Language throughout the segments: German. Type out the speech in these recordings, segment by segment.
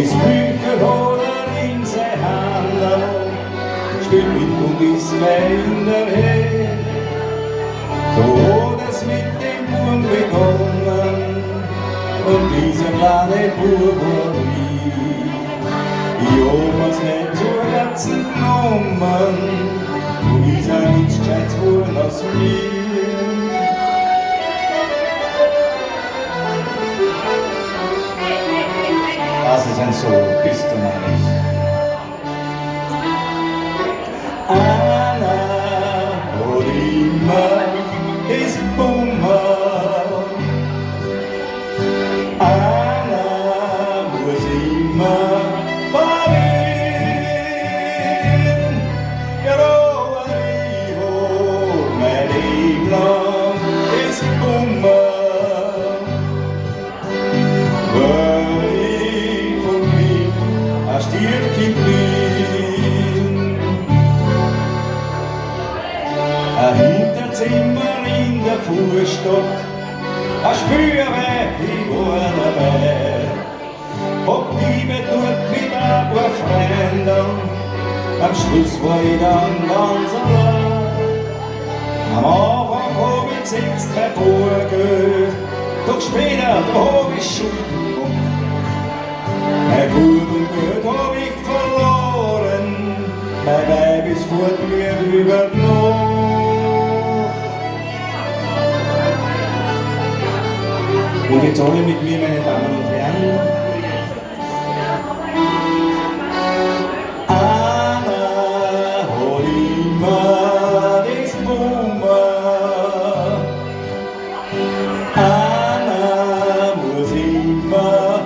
ist Bücher oder in seine Hände, spielt mit und ist gleich daher. So hat es mit dem Buben begonnen und dieser kleine Bub war ich. Ich hab es nicht zu Herzen genommen und ist auch nichts Gescheites geworden aus mir. Das ist ein Solo, bist du meines. Anna hat immer das Bummer. Anna muss immer verlieren. Ja, aber ich hab mein Leben lang das Bummer. Stiefkind bin. Ein Hinterzimmer in der Vorstadt, ein Spürweg, ich war dabei. Hab Liebe dort mit ein paar Freunden, am Schluss war ich dann ganz allein. Am Anfang hab ich gesetzt kein Bargeld, doch später hab ich Schulden gemacht. Mein Gut und Geld hab ich verloren, mein Weib ist fort mir über die Nacht. Und jetzt alle mit mir, meine Damen und Herren. Anna hat immer das Bummer. Anna muss immer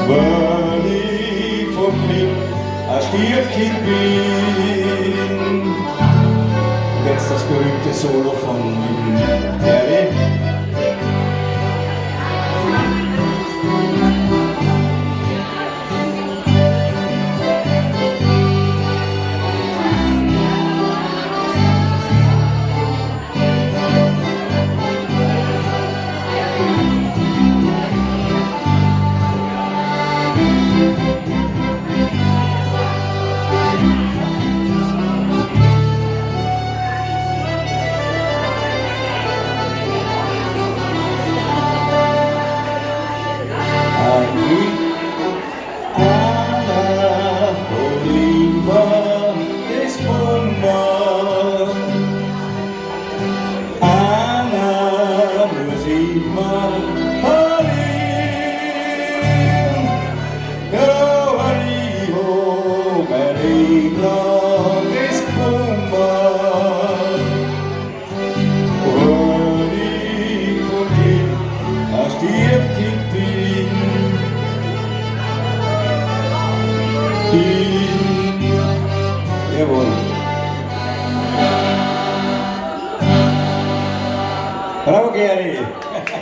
weil ich vom Glück ein Stiefkind bin. Und jetzt das berühmte Solo von Harry. Jawohl. Bravo, Gary!